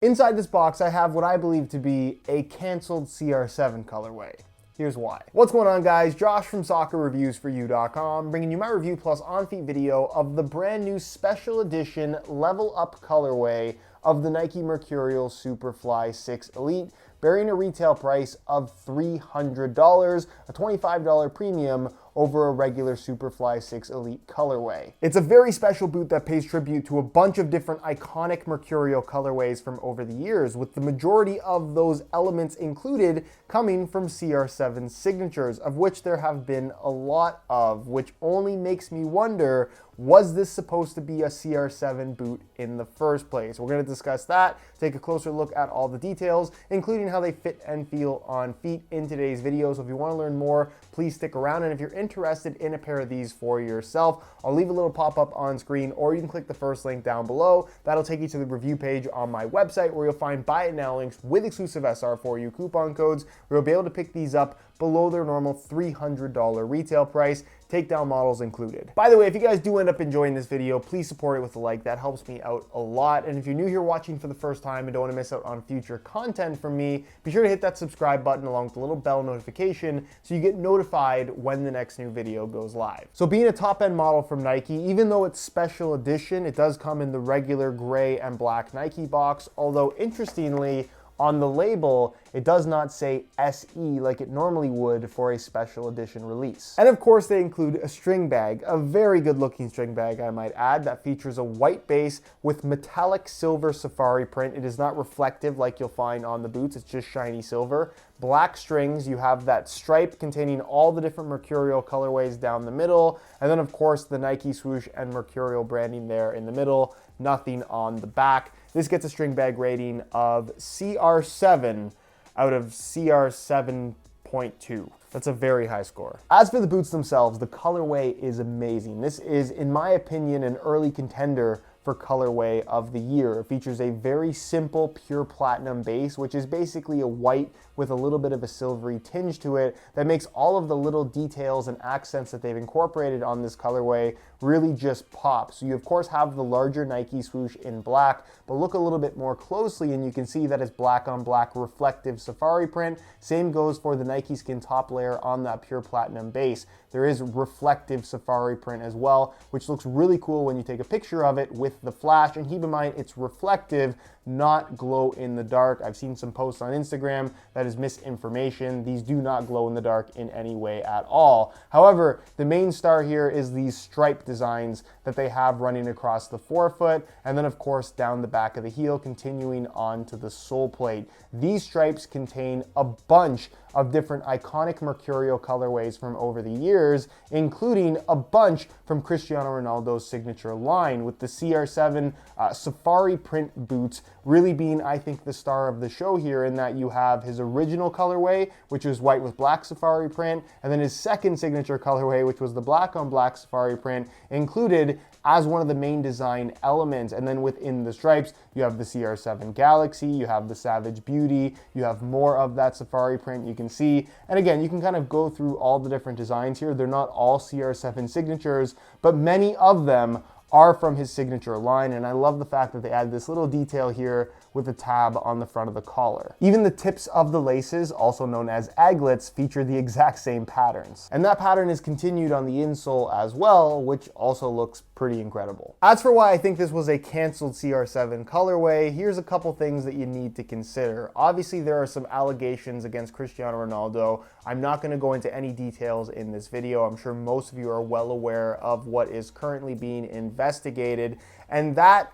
Inside this box, I have what I believe to be a canceled CR7 colorway. Here's why. What's going on, guys? Josh from soccerreviewsforyou.com, bringing you my review plus on-feet video of the brand new special edition level up colorway of the Nike Mercurial Superfly 6 Elite, bearing a retail price of $300, a $25 premium over a regular Superfly 6 Elite colorway. It's a very special boot that pays tribute to a bunch of different iconic Mercurial colorways from over the years, with the majority of those elements included coming from CR7 signatures, of which there have been a lot of, which only makes me wonder, was this supposed to be a CR7 boot in the first place? We're going to discuss that, take a closer look at all the details, including how they fit and feel on feet in today's video. So if you want to learn more, please stick around. And if you're interested in a pair of these for yourself, I'll leave a little pop-up on screen, or you can click the first link down below. That'll take you to the review page on my website, where you'll find buy it now links with exclusive SR4U coupon codes, where you'll be able to pick these up below their normal $300 retail price, takedown models included. By the way, if you guys do end up enjoying this video, please support it with a like. That helps me out a lot. And if you're new here watching for the first time and don't want to miss out on future content from me, be sure to hit that subscribe button along with the little bell notification so you get notified when the next new video goes live. So being a top-end model from Nike, even though it's special edition, it does come in the regular gray and black Nike box, although interestingly, on the label, it does not say SE like it normally would for a special edition release. And of course, they include a string bag, a very good looking string bag, I might add, that features a white base with metallic silver safari print. It is not reflective like you'll find on the boots, it's just shiny silver. Black strings, you have that stripe containing all the different Mercurial colorways down the middle, and then of course the Nike swoosh and Mercurial branding there in the middle, nothing on the back. This gets a string bag rating of CR7 out of CR7.2. That's a very high score. As for the boots themselves, the colorway is amazing. This is, in my opinion, an early contender for colorway of the year. It features a very simple pure platinum base, which is basically a white with a little bit of a silvery tinge to it that makes all of the little details and accents that they've incorporated on this colorway really just pop. So you of course have the larger Nike swoosh in black, but look a little bit more closely and you can see that it's black on black reflective safari print. Same goes for the Nike Skin top layer on that pure platinum base. There is reflective safari print as well, which looks really cool when you take a picture of it with the flash. And keep in mind, it's reflective, not glow in the dark. I've seen some posts on Instagram that is misinformation. These do not glow in the dark in any way at all. However, the main star here is these stripe designs that they have running across the forefoot, and then of course down the back of the heel, continuing on to the sole plate. These stripes contain a bunch of different iconic Mercurial colorways from over the years, including a bunch from Cristiano Ronaldo's signature line, with the CR7 safari print boots really being, I think, the star of the show here, in that you have his original colorway, which was white with black safari print, and then his second signature colorway, which was the black on black safari print, included as one of the main design elements. And then within the stripes, you have the CR7 Galaxy, you have the Savage Beauty, you have more of that safari print you can see. And again, you can kind of go through all the different designs here. They're not all CR7 signatures, but many of them are from his signature line, and I love the fact that they add this little detail here with a tab on the front of the collar. Even the tips of the laces, also known as aglets, feature the exact same patterns. And that pattern is continued on the insole as well, which also looks pretty incredible. As for why I think this was a canceled CR7 colorway, here's a couple things that you need to consider. Obviously, there are some allegations against Cristiano Ronaldo. I'm not going to go into any details in this video. I'm sure most of you are well aware of what is currently being investigated, and that,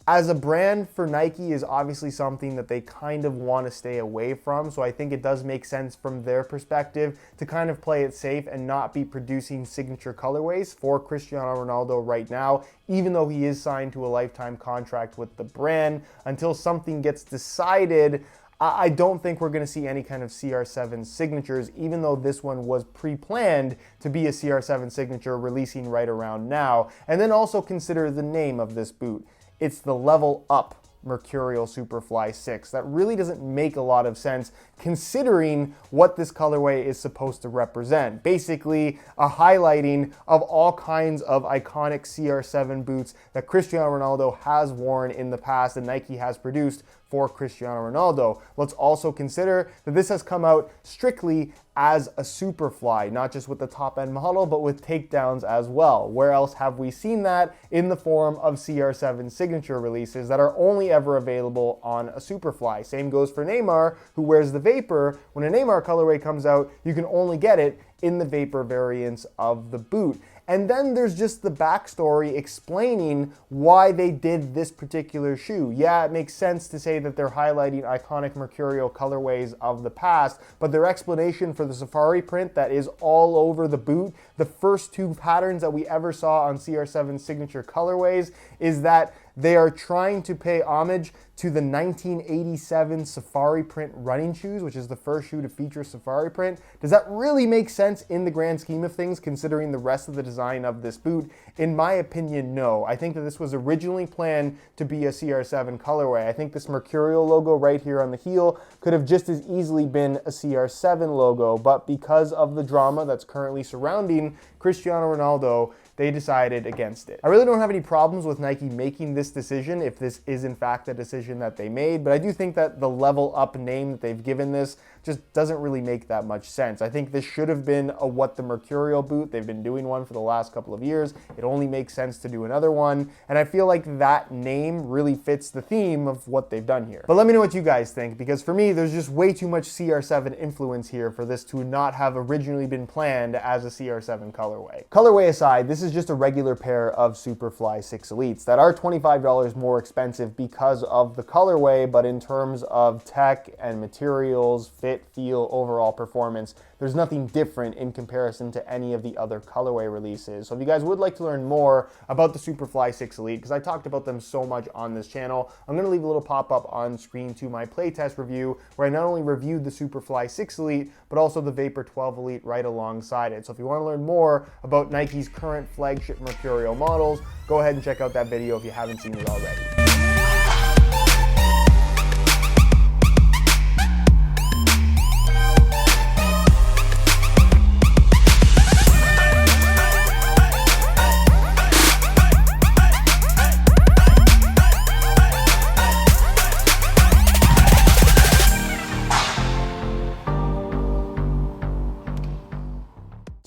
as a brand for Nike, is obviously something that they kind of want to stay away from. So I think it does make sense from their perspective to kind of play it safe and not be producing signature colorways for Cristiano Ronaldo right now, even though he is signed to a lifetime contract with the brand. Until something gets decided, I don't think we're going to see any kind of CR7 signatures, even though this one was pre-planned to be a CR7 signature releasing right around now. And then also consider the name of this boot. It's the Level Up Mercurial Superfly 6. That really doesn't make a lot of sense considering what this colorway is supposed to represent. Basically, a highlighting of all kinds of iconic CR7 boots that Cristiano Ronaldo has worn in the past and Nike has produced for Cristiano Ronaldo. Let's also consider that this has come out strictly as a Superfly, not just with the top end model, but with takedowns as well. Where else have we seen that? In the form of CR7 signature releases that are only ever available on a Superfly. Same goes for Neymar, who wears the Vapor. When a Neymar colorway comes out, you can only get it in the Vapor variants of the boot. And then there's just the backstory explaining why they did this particular shoe. Yeah, it makes sense to say that they're highlighting iconic Mercurial colorways of the past, but their explanation for the safari print that is all over the boot, the first two patterns that we ever saw on CR7 signature colorways, is that they are trying to pay homage to the 1987 safari print running shoes, which is the first shoe to feature safari print. Does that really make sense in the grand scheme of things, considering the rest of the design of this boot? In my opinion, no. I think that this was originally planned to be a CR7 colorway. I think this Mercurial logo right here on the heel could have just as easily been a CR7 logo, but because of the drama that's currently surrounding Cristiano Ronaldo, they decided against it. I really don't have any problems with Nike making this decision if this is in fact a decision that they made, but I do think that the level up name that they've given this just doesn't really make that much sense. I think this should have been a What the Mercurial boot. They've been doing one for the last couple of years. It only makes sense to do another one, and I feel like that name really fits the theme of what they've done here. But let me know what you guys think, because for me, there's just way too much CR7 influence here for this to not have originally been planned as a CR7 colorway. Colorway aside, this is just a regular pair of Superfly 6 Elites that are $25 more expensive because of the colorway, but in terms of tech and materials, fit, feel, overall performance, there's nothing different in comparison to any of the other colorway releases. So if you guys would like to learn more about the Superfly 6 Elite, because I talked about them so much on this channel, I'm going to leave a little pop-up on screen to my playtest review where I not only reviewed the Superfly 6 Elite, but also the Vapor 12 Elite right alongside it. So if you want to learn more about Nike's current flagship Mercurial models, go ahead and check out that video if you haven't seen it already.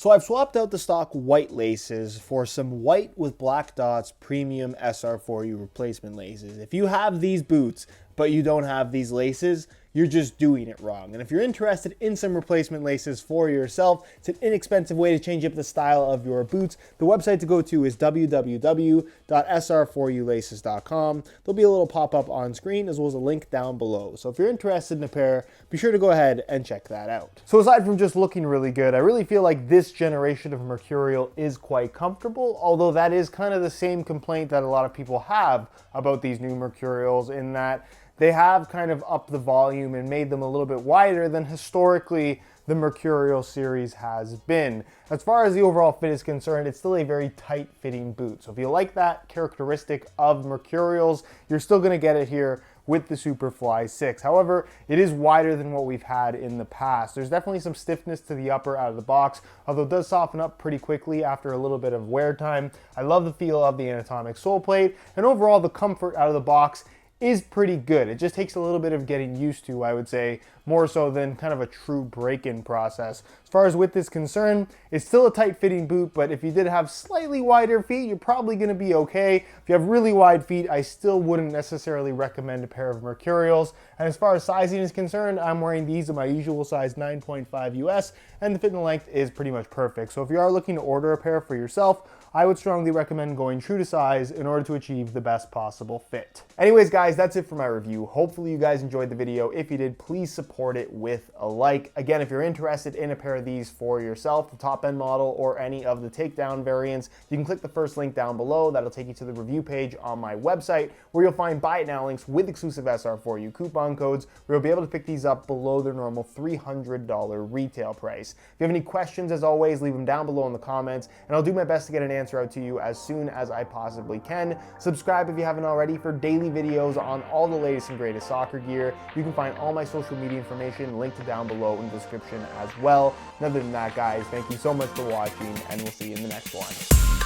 So I've swapped out the stock white laces for some white with black dots premium SR4U replacement laces. If you have these boots, but you don't have these laces, you're just doing it wrong. And if you're interested in some replacement laces for yourself, it's an inexpensive way to change up the style of your boots. The website to go to is www.sr4ulaces.com. There'll be a little pop-up on screen as well as a link down below. So if you're interested in a pair, be sure to go ahead and check that out. So aside from just looking really good, I really feel like this generation of Mercurial is quite comfortable, although that is kind of the same complaint that a lot of people have about these new Mercurials, in that they have kind of upped the volume and made them a little bit wider than historically the Mercurial series has been. As far as the overall fit is concerned, it's still a very tight fitting boot. So if you like that characteristic of Mercurials, you're still gonna get it here with the Superfly 6. However, it is wider than what we've had in the past. There's definitely some stiffness to the upper out of the box, although it does soften up pretty quickly after a little bit of wear time. I love the feel of the anatomic sole plate, and overall the comfort out of the box is pretty good. It just takes a little bit of getting used to, I would say, more so than kind of a true break-in process. As far as width is concerned, it's still a tight-fitting boot, but if you did have slightly wider feet, you're probably gonna be okay. If you have really wide feet, I still wouldn't necessarily recommend a pair of Mercurials. And as far as sizing is concerned, I'm wearing these in my usual size 9.5 US, and the fit and length is pretty much perfect. So if you are looking to order a pair for yourself, I would strongly recommend going true to size in order to achieve the best possible fit. Anyways, guys, that's it for my review. Hopefully you guys enjoyed the video. If you did, please support it with a like. Again, if you're interested in a pair of these for yourself, the top end model or any of the takedown variants, you can click the first link down below. That'll take you to the review page on my website, where you'll find buy it now links with exclusive SR4U coupon codes, where you'll be able to pick these up below their normal $300 retail price. If you have any questions, as always, leave them down below in the comments, and I'll do my best to get an answer out to you as soon as I possibly can. Subscribe if you haven't already for daily videos on all the latest and greatest soccer gear. You can find all my social media information linked down below in the description as well. And other than that, guys, thank you so much for watching, and we'll see you in the next one.